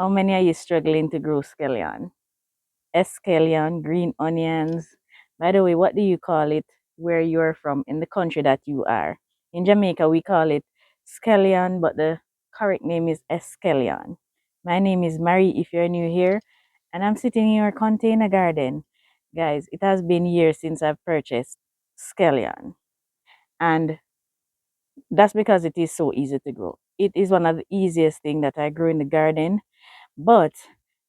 How many are you struggling to grow scallion? Escellion, green onions. By the way, what do you call it where you're from in the country that you are? In Jamaica, we call it scallion, but the correct name is escellion. My name is Mary if you're new here, and I'm sitting in your container garden. Guys, it has been years since I've purchased scallion, and that's because it is so easy to grow. It is one of the easiest things that I grow in the garden, but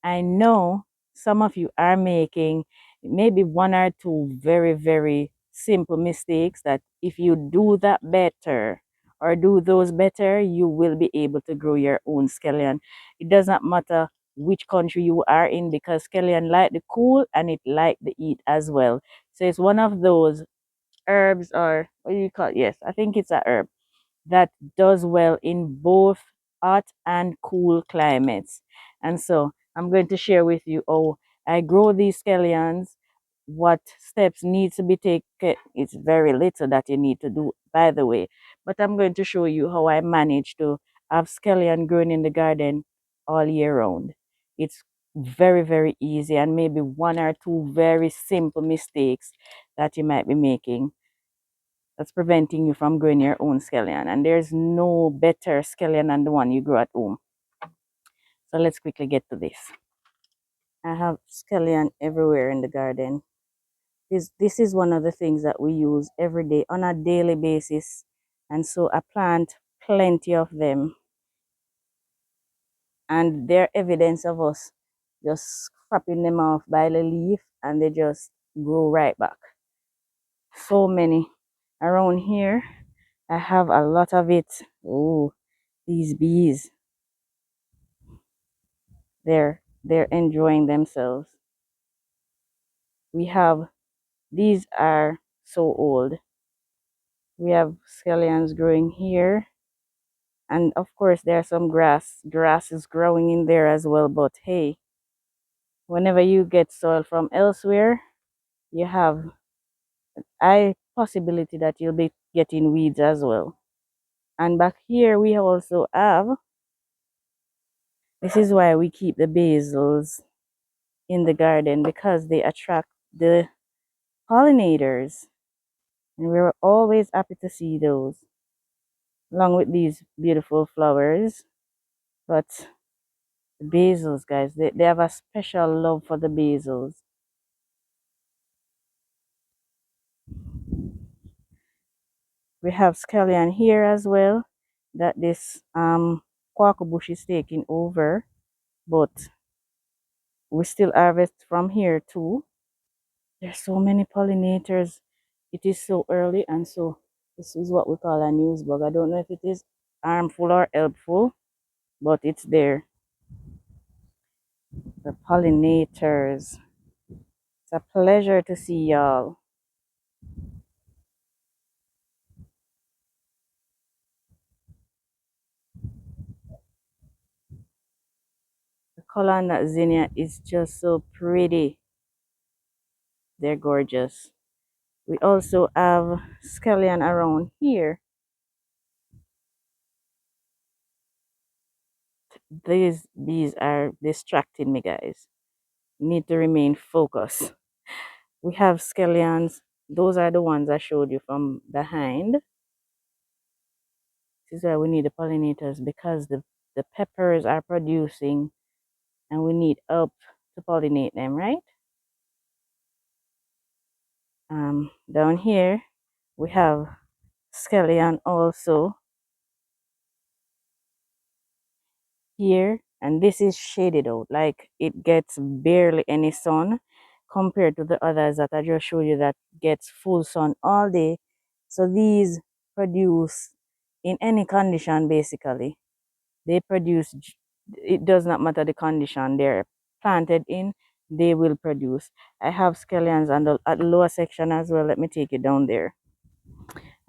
I know some of you are making maybe one or two very, very simple mistakes that if you do that better or do those better, you will be able to grow your own scallion. It does not matter which country you are in because scallion like the cool and it like the heat as well. So it's one of those herbs, or what do you call it? Yes, I think it's a herb that does well in both hot and cool climates. And so I'm going to share with you how I grow these scallions, what steps need to be taken. It's very little that you need to do, by the way, but I'm going to show you how I manage to have scallion growing in the garden all year round. It's very, very easy, and maybe one or two very simple mistakes that you might be making that's preventing you from growing your own scallion. And there's no better scallion than the one you grow at home. So let's quickly get to this. I have scallion everywhere in the garden. This is one of the things that we use every day on a daily basis. And so I plant plenty of them. And they're evidence of us just scraping them off by the leaf and they just grow right back. So many around here. I have a lot of it. Oh, these bees. They're enjoying themselves. We have these are so old. We have scallions growing here, and of course there's some grass is growing in there as well. But hey, whenever you get soil from elsewhere, you have a possibility that you'll be getting weeds as well. And back here we also have, this is why we keep the basils in the garden, because they attract the pollinators. And we were always happy to see those, along with these beautiful flowers. But the basils, guys, they have a special love for the basils. We have scallion here as well, that this quack bush is taking over, but we still harvest from here too. There's so many pollinators. It is so early, and so this is what we call a news bug. I don't know if it is harmful or helpful, but it's there. The pollinators. It's a pleasure to see y'all. The color on that zinnia is just so pretty. They're gorgeous. We also have scallion around here. These bees are distracting me, guys. Need to remain focused. We have scallions. Those are the ones I showed you from behind. This is why we need the pollinators, because the peppers are producing and we need help to pollinate them, right? Down here we have scallion also here, and this is shaded out, like it gets barely any sun compared to the others that I just showed you that gets full sun all day. So these produce in any condition. Basically they produce, it does not matter the condition they're planted in, they will produce. I have scallions on at the lower section as well. Let me take you down there.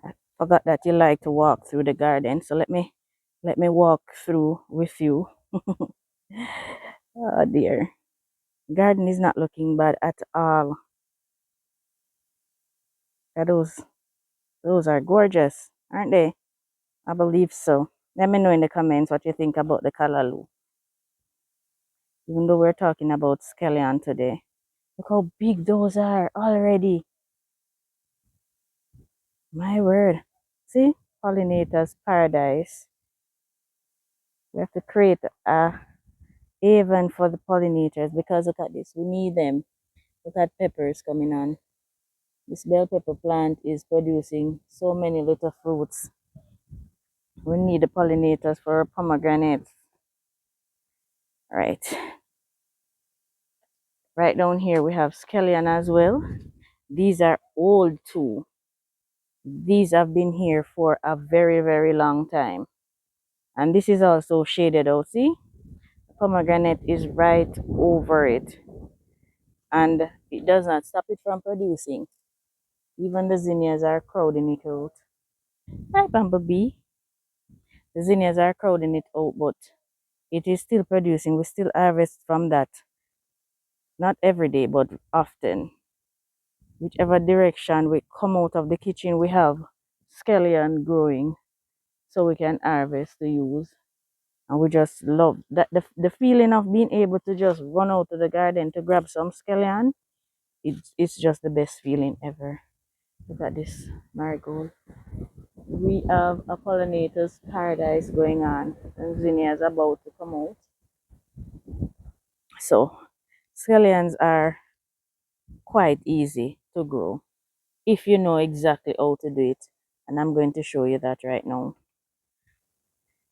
I forgot that you like to walk through the garden, so let me walk through with you. Oh dear, garden is not looking bad at all. Yeah, those are gorgeous, aren't they? I believe so. Let me know in the comments what you think about the callaloo. even though we're talking about scallion today. Look how big those are already. My word. See? Pollinators paradise. We have to create a haven for the pollinators because look at this. We need them. Look at peppers coming on. This bell pepper plant is producing so many little fruits. We need the pollinators for our pomegranates. Right. Right down here we have scallion as well. These are old too. These have been here for a very, very long time. And this is also shaded out. See? The pomegranate is right over it. And it does not stop it from producing. Even the zinnias are crowding it out. Hi, bumblebee. The zinnias are crowding it out, but it is still producing. We still harvest from that. Not every day, but often. Whichever direction we come out of the kitchen, we have scallion growing. So we can harvest to use. And we just love that the feeling of being able to just run out to the garden to grab some scallion. It's just the best feeling ever. Look at this marigold. We have a pollinator's paradise going on, and zinnia is about to come out. So scallions are quite easy to grow if you know exactly how to do it. And I'm going to show you that right now.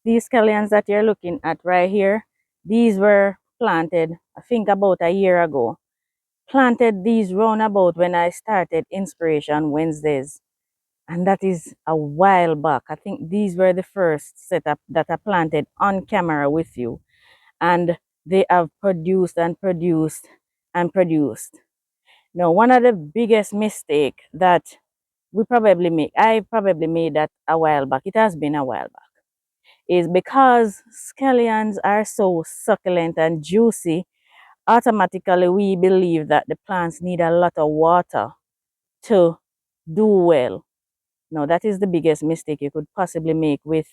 These scallions that you're looking at right here, these were planted, I think about a year ago. Planted these roundabout when I started Inspiration Wednesdays. And that is a while back. I think these were the first setup that I planted on camera with you. And they have produced and produced and produced. Now, one of the biggest mistake that I probably made that a while back, it has been a while back, is because scallions are so succulent and juicy, automatically we believe that the plants need a lot of water to do well. Now, that is the biggest mistake you could possibly make with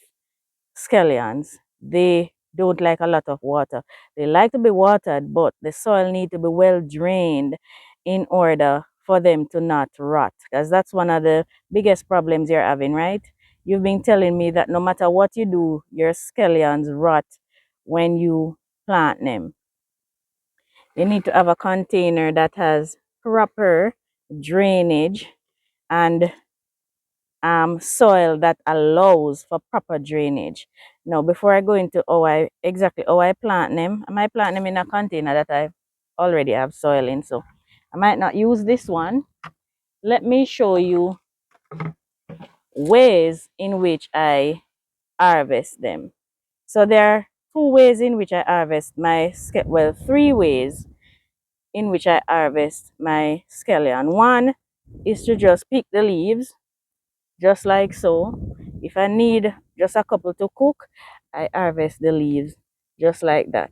scallions. They don't like a lot of water. They like to be watered, but the soil needs to be well drained in order for them to not rot. Because that's one of the biggest problems you're having, right? You've been telling me that no matter what you do, your scallions rot when you plant them. You need to have a container that has proper drainage and soil that allows for proper drainage. Now, before I go into exactly how I plant them, I might plant them in a container that I already have soil in. So I might not use this one. Let me show you ways in which I harvest them. So there are two ways in which I harvest three ways in which I harvest my scallion. One is to just pick the leaves just like so. If I need just a couple to cook, I harvest the leaves just like that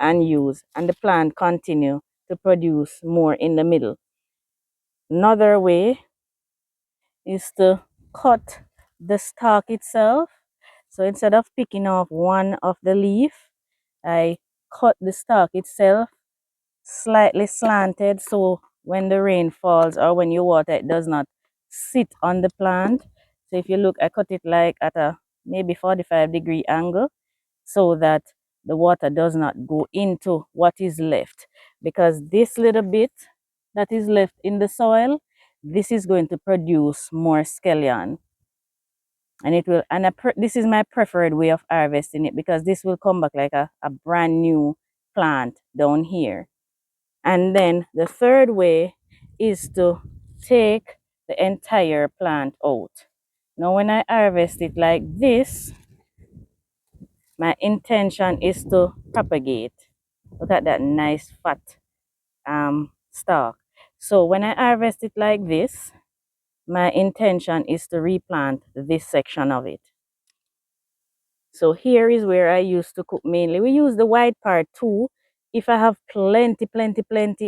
and the plant continue to produce more in the middle. Another way is to cut the stalk itself. So instead of picking off one of the leaf, I cut the stalk itself slightly slanted, so when the rain falls or when you water, it does not sit on the plant. So if you look, I cut it like at a maybe 45-degree angle so that the water does not go into what is left, because this little bit that is left in the soil, this is going to produce more scallion, and it will, and this is my preferred way of harvesting it, because this will come back like a brand new plant down here. And then the third way is to take the entire plant out. Now, when I harvest it like this, my intention is to propagate. Look at that nice fat stalk. So when I harvest it like this, my intention is to replant this section of it. So here is where I used to cook mainly. We use the white part too. If I have plenty,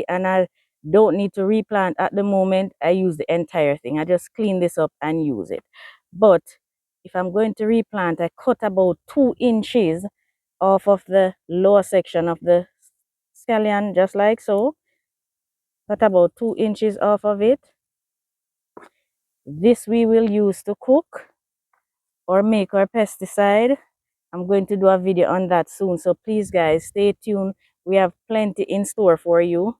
and I don't need to replant at the moment, I use the entire thing. I just clean this up and use it. But if I'm going to replant, I cut about 2 inches off of the lower section of the scallion just like so. Cut about 2 inches off of it. This we will use to cook or make our pesticide. I'm going to do a video on that soon. So please guys, stay tuned. We have plenty in store for you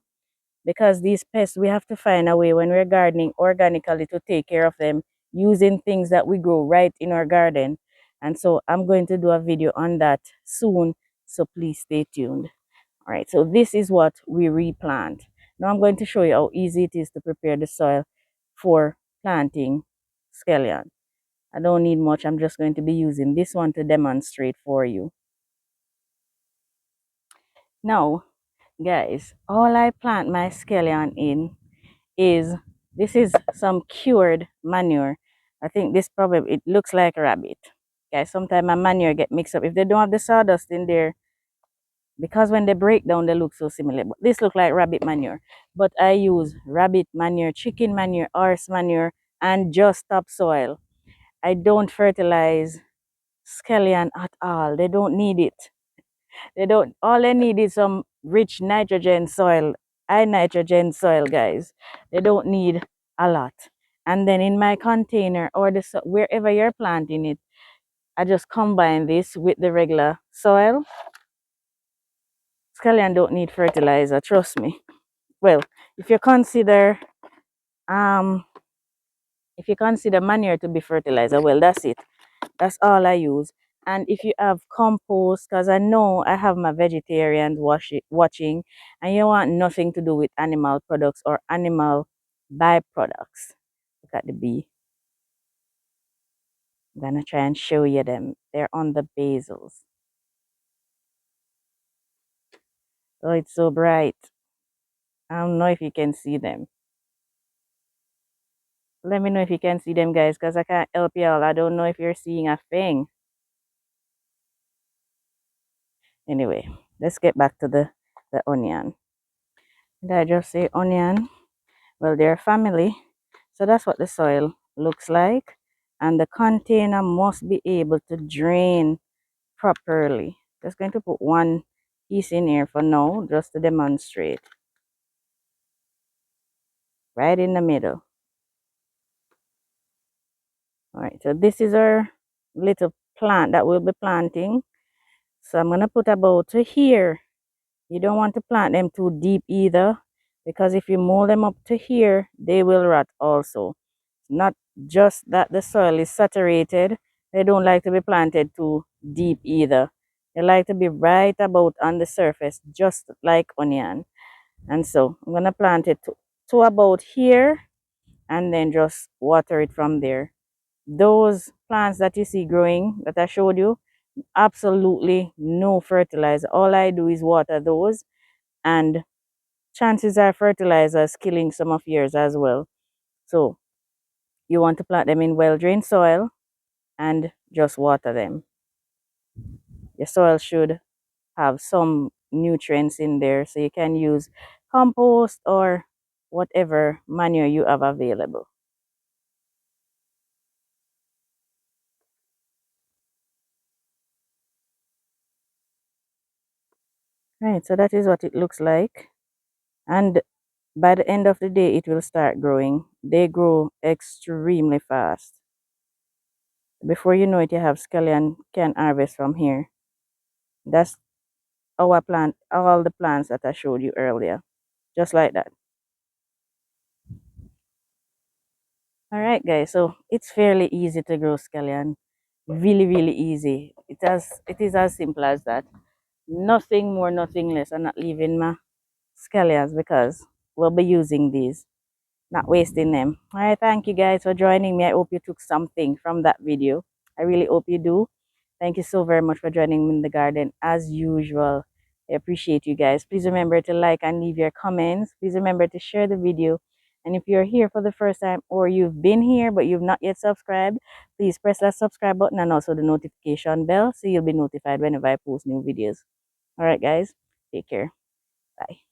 because these pests, we have to find a way when we're gardening organically to take care of them using things that we grow right in our garden. And so I'm going to do a video on that soon. So please stay tuned. All right, so this is what we replant. Now I'm going to show you how easy it is to prepare the soil for planting scallion. I don't need much. I'm just going to be using this one to demonstrate for you. Now, guys, all I plant my scallion in is, this is some cured manure. I think this probably, it looks like rabbit. Guys, sometimes my manure get mixed up. If they don't have the sawdust in there, because when they break down, they look so similar. But this look like rabbit manure. But I use rabbit manure, chicken manure, horse manure, and just topsoil. I don't fertilize scallion at all. They don't need it. They don't. All they need is some rich nitrogen soil, high nitrogen soil, guys. They don't need a lot. And then in my container or wherever you're planting it, I just combine this with the regular soil. Scallion don't need fertilizer, trust me. Well, if you consider um manure to be fertilizer, well, that's it. That's all I use. And if you have compost, because I know I have my vegetarians watching, and you want nothing to do with animal products or animal byproducts. Look at the bee. I'm gonna try and show you them. They're on the basils. Oh, it's so bright. I don't know if you can see them. Let me know if you can see them, guys, because I can't help y'all. I don't know if you're seeing a thing. Anyway, let's get back to the onion. Did I just say onion? Well, they're family. So that's what the soil looks like. And the container must be able to drain properly. Just going to put one piece in here for now, just to demonstrate. Right in the middle. All right, so this is our little plant that we'll be planting. So I'm going to put about to here. You don't want to plant them too deep either, because if you mold them up to here, they will rot also. Not just that the soil is saturated, they don't like to be planted too deep either. They like to be right about on the surface, just like onion. And so I'm going to plant it to about here and then just water it from there. Those plants that you see growing that I showed you, absolutely no fertilizer. All I do is water those, and chances are fertilizer is killing some of yours as well. So you want to plant them in well-drained soil and just water them. Your soil should have some nutrients in there, so you can use compost or whatever manure you have available. Right, so that is what it looks like. And by the end of the day, it will start growing. They grow extremely fast. Before you know it, you have scallion can harvest from here. That's our plant, all the plants that I showed you earlier, just like that. All right, guys, so it's fairly easy to grow scallion. Really, really easy. It is as simple as that. Nothing more, nothing less. I'm not leaving my scallions because we'll be using these, not wasting them. All right, thank you guys for joining me. I hope you took something from that video. I really hope you do. Thank you so very much for joining me in the garden as usual. I appreciate you guys. Please remember to like and leave your comments. Please remember to share the video. And if you're here for the first time or you've been here but you've not yet subscribed, please press that subscribe button and also the notification bell so you'll be notified whenever I post new videos. All right, guys, take care. Bye.